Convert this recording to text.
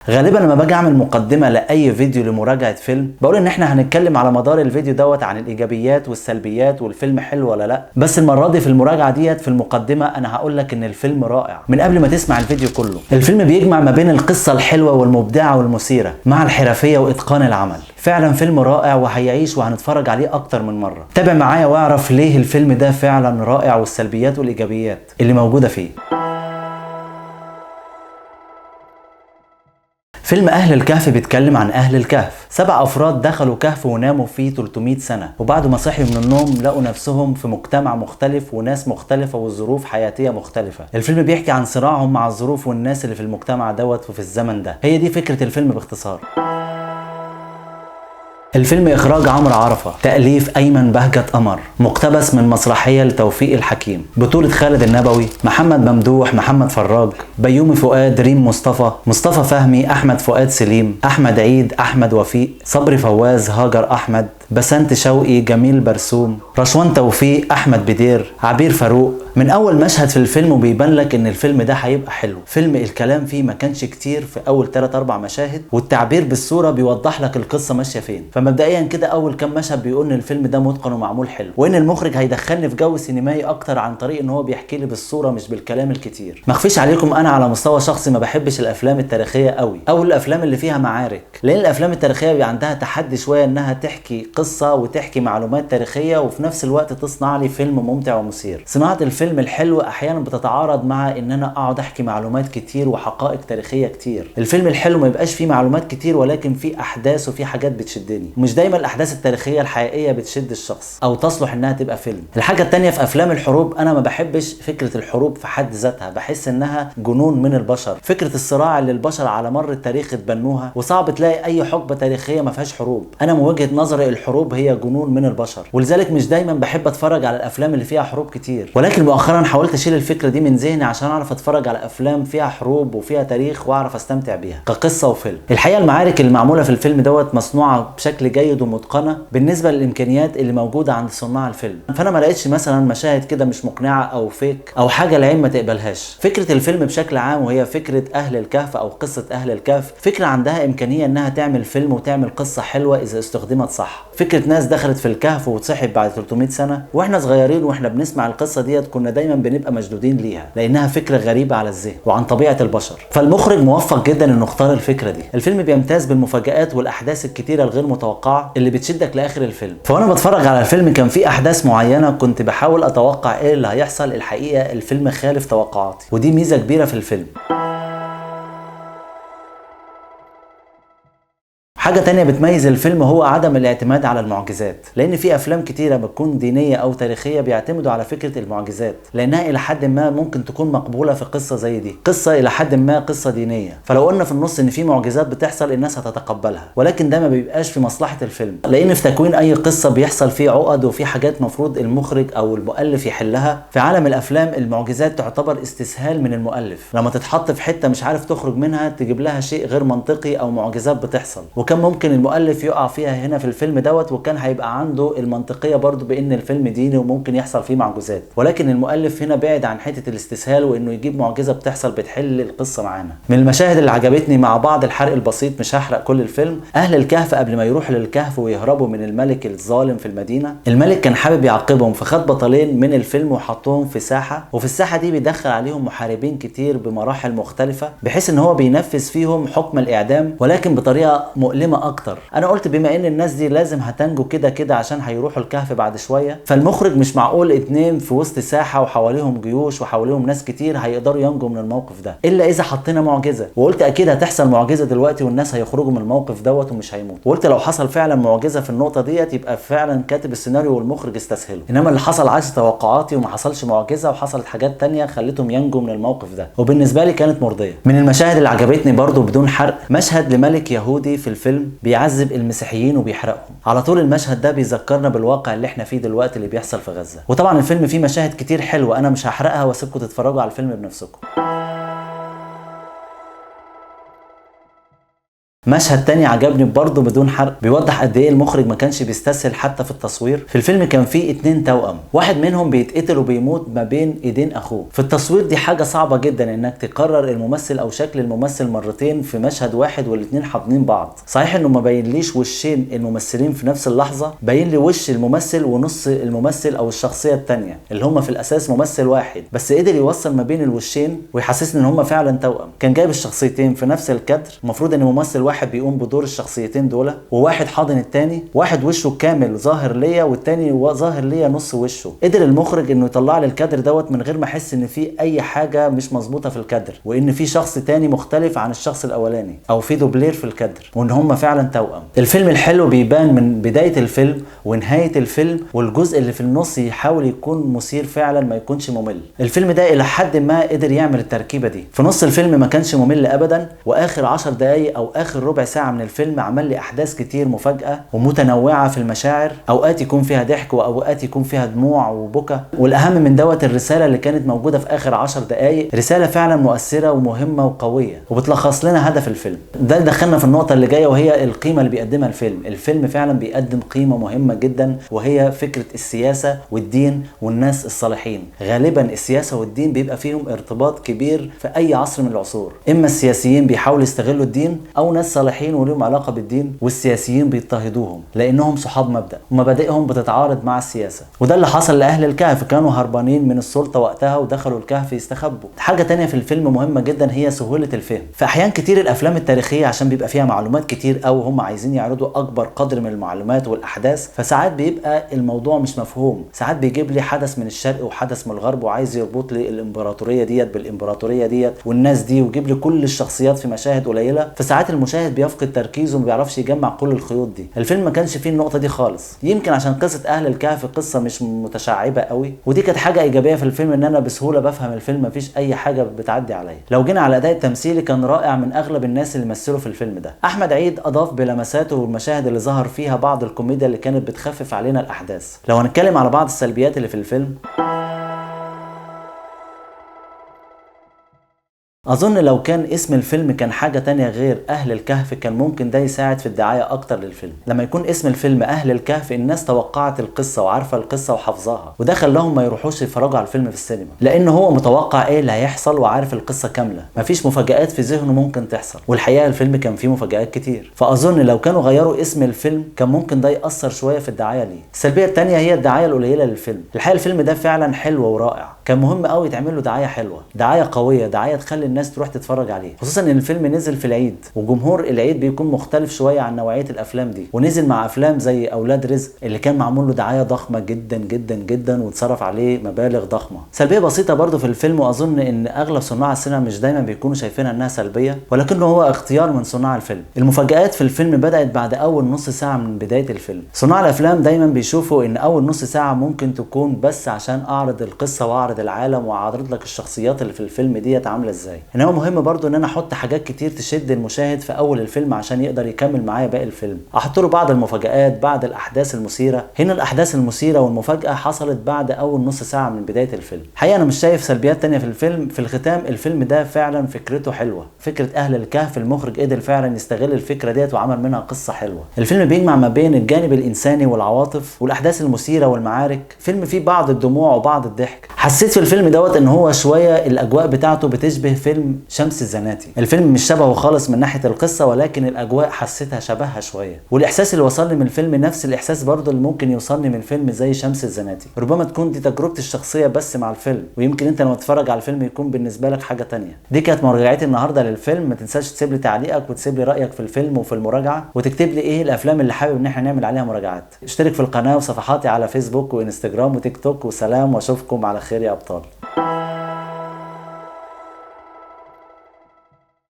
غالبا لما باجي اعمل مقدمه لاي فيديو لمراجعه فيلم بقول ان احنا هنتكلم على مدار الفيديو دوت عن الايجابيات والسلبيات والفيلم حلو ولا لا. بس المره دي في المراجعه ديت في المقدمه انا هقول لك ان الفيلم رائع من قبل ما تسمع الفيديو كله. الفيلم بيجمع ما بين القصه الحلوه والمبدعه والمثيره مع الحرفيه واتقان العمل. فعلا فيلم رائع وهيعيش وهنتفرج عليه اكتر من مره. تابع معايا واعرف ليه الفيلم ده فعلا رائع والسلبيات والايجابيات اللي موجوده فيه. فيلم أهل الكهف بيتكلم عن أهل الكهف، 7 أفراد دخلوا كهف وناموا فيه 300 سنة، وبعد ما صحيوا من النوم لقوا نفسهم في مجتمع مختلف وناس مختلفة وظروف حياتية مختلفة. الفيلم بيحكي عن صراعهم مع الظروف والناس اللي في المجتمع دوت وفي الزمن ده. هي دي فكرة الفيلم باختصار. الفيلم إخراج عمرو عرفة، تأليف أيمن بهجت قمر، مقتبس من مسرحية لتوفيق الحكيم، بطولة خالد النبوي، محمد ممدوح، محمد فراج، بيومي فؤاد، ريم مصطفى فهمي، أحمد فؤاد سليم، أحمد عيد، أحمد وفيق، صبري فواز، هاجر أحمد، بسنت شوقي، جميل برسوم، رشوان توفيق، أحمد بدير، عبير فاروق. من أول مشهد في الفيلم وبيبان لك إن الفيلم ده هيبقى حلو. فيلم الكلام فيه ما كانش كتير في أول 3-4 مشاهد، والتعبير بالصورة بيوضح لك القصة ماشية فين. فمبدئيا كده أول كام مشهد بيقول إن الفيلم ده متقن ومعمول حلو، وإن المخرج هيدخلني في جو سينمائي أكتر عن طريق إن هو بيحكي لي بالصورة مش بالكلام الكتير. ما اخفيش عليكم أنا على مستوى شخصي ما بحبش الأفلام التاريخية قوي أو الأفلام اللي فيها معارك، لأن الأفلام التاريخية بيبقى عندها تحدي شوية إنها تحكي قصة وتحكي معلومات تاريخية وفي نفس الوقت تصنع لي فيلم ممتع ومثير. صناعة الفيلم الحلو احيانا بتتعارض مع ان انا اقعد احكي معلومات كتير وحقائق تاريخيه كتير. الفيلم الحلو ما يبقاش فيه معلومات كتير ولكن فيه احداث وفيه حاجات بتشدني. مش دايما الاحداث التاريخيه الحقيقيه بتشد الشخص او تصلح انها تبقى فيلم. الحاجه التانية في افلام الحروب، انا ما بحبش فكره الحروب في حد ذاتها، بحس انها جنون من البشر. فكره الصراع اللي البشر على مر التاريخ اتبنوها، وصعب تلاقي اي حقبه تاريخيه ما فيهاش حروب. انا من وجهه نظري الحروب هي جنون من البشر، ولذلك مش دايما بحب اتفرج على الافلام اللي فيها حروب كتير. ولكن مؤخرا حاولت اشيل الفكره دي من ذهني عشان اعرف اتفرج على افلام فيها حروب وفيها تاريخ واعرف استمتع بيها كقصه وفيلم. الحقيقه المعارك اللي معموله في الفيلم دوت مصنوعه بشكل جيد ومتقنه بالنسبه للامكانيات اللي موجوده عند صناع الفيلم. فانا ما لقيتش مثلا مشاهد كده مش مقنعه او فيك او حاجه العين ما تقبلهاش. فكره الفيلم بشكل عام وهي فكره اهل الكهف او قصه اهل الكهف، فكره عندها امكانيه انها تعمل فيلم وتعمل قصه حلوه اذا استخدمت صح. فكره ناس دخلت في الكهف وتصحت بعد 300 سنه، واحنا صغيرين واحنا بنسمع القصه ديت كنا دايما بنبقى مشدودين ليها لانها فكره غريبه على الذهن وعن طبيعه البشر. فالمخرج موفق جدا انه اختار الفكره دي. الفيلم بيمتاز بالمفاجآت والاحداث الكتيره الغير متوقعه اللي بتشدك لاخر الفيلم. فانا بتفرج على الفيلم كان في احداث معينه كنت بحاول اتوقع ايه اللي هيحصل. الحقيقه الفيلم خالف توقعاتي، ودي ميزه كبيره في الفيلم. حاجة تانية بتميز الفيلم هو عدم الاعتماد على المعجزات، لأن في أفلام كتيرة بتكون دينية أو تاريخية بيعتمدوا على فكرة المعجزات، لأنها إلى حد ما ممكن تكون مقبولة في قصة زي دي، قصة إلى حد ما قصة دينية، فلو قلنا في النص إن في معجزات بتحصل الناس هتتقبلها، ولكن ده ما بيبقاش في مصلحة الفيلم، لأن في تكوين أي قصة بيحصل فيه عقد وفي حاجات مفروض المخرج أو المؤلف يحلها. في عالم الأفلام المعجزات تعتبر استسهال من المؤلف، لما تتحط في حتة مش عارف تخرج منها تجيب لها شيء غير منطقي أو معجزات بتحصل، وكان ممكن المؤلف يقع فيها هنا في الفيلم دوت، وكان هيبقى عنده المنطقيه برضو بان الفيلم ديني وممكن يحصل فيه معجزات، ولكن المؤلف هنا بعد عن حته الاستسهال وانه يجيب معجزه بتحصل بتحل القصه معانا. من المشاهد اللي عجبتني مع بعض الحرق البسيط، مش هحرق كل الفيلم، اهل الكهف قبل ما يروحوا للكهف ويهربوا من الملك الظالم في المدينه، الملك كان حابب يعاقبهم فخد بطلين من الفيلم وحطهم في ساحه، وفي الساحه دي بيدخل عليهم محاربين كتير بمراحل مختلفه بحيث ان هو بينفذ فيهم حكم الاعدام ولكن بطريقه مؤلمه اكتر. انا قلت بما ان الناس دي لازم هتنجو كده كده عشان هيروحوا الكهف بعد شويه، فالمخرج مش معقول 2 في وسط ساحه وحواليهم جيوش وحواليهم ناس كتير هيقدروا ينجوا من الموقف ده الا اذا حطينا معجزه. وقلت اكيد هتحصل معجزه دلوقتي والناس هيخرجوا من الموقف دوت ومش هيموتوا. وقلت لو حصل فعلا معجزه في النقطه ديت يبقى فعلا كاتب السيناريو والمخرج استسهلوا، انما اللي حصل عكس توقعاتي وما حصلش معجزه وحصلت حاجات تانية خلتهم ينجوا من الموقف ده، وبالنسبه لي كانت مرضيه. من المشاهد اللي عجبتني برضو بدون حرق، مشهد لملك يهودي في الفيلم بيعذب المسيحيين وبيحرقهم. على طول المشهد ده بيذكرنا بالواقع اللي احنا فيه دلوقتي اللي بيحصل في غزة. وطبعا الفيلم فيه مشاهد كتير حلوة انا مش هحرقها واسيبكم تتفرجوا على الفيلم بنفسكم. مشهد تاني عجبني برضه بدون حرق بيوضح قد ايه المخرج ما كانش بيستسهل حتى في التصوير. في الفيلم كان فيه 2 توأم، واحد منهم بيتقتل وبيموت ما بين ايدين اخوه. في التصوير دي حاجه صعبه جدا انك تكرر الممثل او شكل الممثل مرتين في مشهد واحد والاتنين حاضنين بعض. صحيح انه ما باينليش وشين الممثلين في نفس اللحظه، باين لي وش الممثل ونص الممثل او الشخصيه التانيه اللي هم في الاساس ممثل واحد، بس قدر يوصل ما بين الوشين ويحسسني ان هم فعلا توأم. كان جايب الشخصيتين في نفس الكادر، المفروض ان ممثل واحد بيقوم بدور الشخصيتين دول وواحد حاضن التاني، واحد وشه كامل ظاهر ليا والتاني ظاهر ليا نص وشه. قدر المخرج انه يطلع لي الكادر دوت من غير ما احس ان في اي حاجه مش مظبوطه في الكادر، وان في شخص تاني مختلف عن الشخص الاولاني او في دوبلير في الكادر، وان هم فعلا توأم. الفيلم الحلو بيبان من بدايه الفيلم ونهايه الفيلم، والجزء اللي في النص يحاول يكون مثير فعلا ما يكونش ممل. الفيلم ده الى حد ما قدر يعمل التركيبه دي. في نص الفيلم ما كانش ممل ابدا، واخر 10 دقايق او اخر ربع ساعه من الفيلم عمل لي احداث كتير مفاجاه ومتنوعه في المشاعر، اوقات يكون فيها ضحك واوقات يكون فيها دموع وبكا، والاهم من دوت الرساله اللي كانت موجوده في اخر 10 دقايق، رساله فعلا مؤثره ومهمه وقويه وبتلخص لنا هدف الفيلم. ده دخلنا في النقطه اللي جايه وهي القيمه اللي بيقدمها الفيلم. الفيلم فعلا بيقدم قيمه مهمه جدا، وهي فكره السياسه والدين والناس الصالحين. غالبا السياسه والدين بيبقى فيهم ارتباط كبير في اي عصر من العصور، اما السياسيين بيحاولوا يستغلوا الدين او ناس صالحين ولهم علاقه بالدين والسياسيين بيضطهدوهم لانهم صحاب مبدا ومبادئهم بتتعارض مع السياسه. وده اللي حصل لاهل الكهف، كانوا هربانين من السلطه وقتها ودخلوا الكهف يستخبوا. حاجه تانية في الفيلم مهمه جدا هي سهوله الفهم. في احيان كتير الافلام التاريخيه عشان بيبقى فيها معلومات كتير او هم عايزين يعرضوا اكبر قدر من المعلومات والاحداث، فساعات بيبقى الموضوع مش مفهوم. ساعات بيجيب لي حدث من الشرق وحدث من الغرب وعايز يربط لي الامبراطوريه ديت بالامبراطوريه ديت والناس دي، ويجيب لي كل الشخصيات في مشاهد قليله، فساعات المشاهد بيفقد تركيزه وما بيعرفش يجمع كل الخيوط دي. الفيلم ما كانش فيه النقطه دي خالص، يمكن عشان قصه اهل الكهف قصه مش متشعبه قوي، ودي كانت حاجه ايجابيه في الفيلم ان انا بسهوله بفهم الفيلم، مفيش اي حاجه بتعدي عليا. لو جينا على الاداء التمثيلي كان رائع من اغلب الناس اللي مثلوا في الفيلم ده. احمد عيد اضاف بلمساته والمشاهد اللي ظهر فيها بعض الكوميديا اللي كانت بتخفف علينا الاحداث. لو هنتكلم على بعض السلبيات اللي في الفيلم، اظن لو كان اسم الفيلم كان حاجة تانية غير اهل الكهف كان ممكن ده يساعد في الدعاية اكتر للفيلم. لما يكون اسم الفيلم اهل الكهف الناس توقعت القصة وعارفة القصة وحافظاها، وده خلاهم ما يروحوش يتفرجوا على الفيلم في السينما، لان هو متوقع ايه اللي هيحصل وعارف القصة كاملة، مفيش مفاجآت في ذهنه ممكن تحصل. والحقيقة الفيلم كان فيه مفاجآت كتير، فاظن لو كانوا غيروا اسم الفيلم كان ممكن ده يأثر شوية في الدعاية ليه. السلبية التانية هي الدعاية القليلة للفيلم. الحقيقة الفيلم ده فعلا حلو ورائع، كان مهم قوي يتعمل له دعاية حلوة، دعاية قوية، دعاية تخلي الناس تروح تتفرج عليه، خصوصا ان الفيلم نزل في العيد وجمهور العيد بيكون مختلف شويه عن نوعيه الافلام دي، ونزل مع افلام زي اولاد رزق اللي كان معمول له دعايه ضخمه جدا جدا جدا واتصرف عليه مبالغ ضخمه. سلبيه بسيطه برضو في الفيلم، واظن ان اغلب صناع السينما مش دايما بيكونوا شايفينها انها سلبيه، ولكنه هو اختيار من صناع الفيلم. المفاجآت في الفيلم بدات بعد اول نص ساعه من بدايه الفيلم. صناع الافلام دايما بيشوفوا ان اول نص ساعه ممكن تكون بس عشان اعرض القصه واعرض العالم واعرض لك الشخصيات اللي في الفيلم ديت عامله ازاي، انما مهم برضو ان انا احط حاجات كتير تشد المشاهد في اول الفيلم عشان يقدر يكمل معايا باقي الفيلم. احط له بعض المفاجآت، بعض الاحداث المثيره. هنا الاحداث المثيره والمفاجاه حصلت بعد اول نص ساعه من بدايه الفيلم. حقيقه انا مش شايف سلبيات تانية في الفيلم. في الختام الفيلم ده فعلا فكرته حلوه، فكره اهل الكهف المخرج قدر فعلا يستغل الفكره ديت وعمل منها قصه حلوه. الفيلم بيجمع ما بين الجانب الانساني والعواطف والاحداث المثيره والمعارك. فيلم فيه بعض الدموع وبعض الضحك. حسيت في الفيلم دوت ان هو شويه الاجواء بتاعته بتشبه فيلم شمس الزناتي. الفيلم مش شبهه خالص من ناحيه القصه، ولكن الاجواء حسيتها شبهها شويه، والاحساس اللي وصلني من الفيلم نفس الاحساس برضه اللي ممكن يوصلني من فيلم زي شمس الزناتي. ربما تكون دي تجربتي الشخصيه بس مع الفيلم، ويمكن انت لما تتفرج على الفيلم يكون بالنسبه لك حاجه تانية. دي كانت مراجعتي النهارده للفيلم. ما تنساش تسيب لي تعليقك وتسيب لي رايك في الفيلم وفي المراجعه، وتكتب لي ايه الافلام اللي حابب ان احنا نعمل عليها مراجعات. اشترك في القناه وصفحاتي على فيسبوك وانستجرام وتيك توك. وسلام، واشوفكم على خير يا ابطال.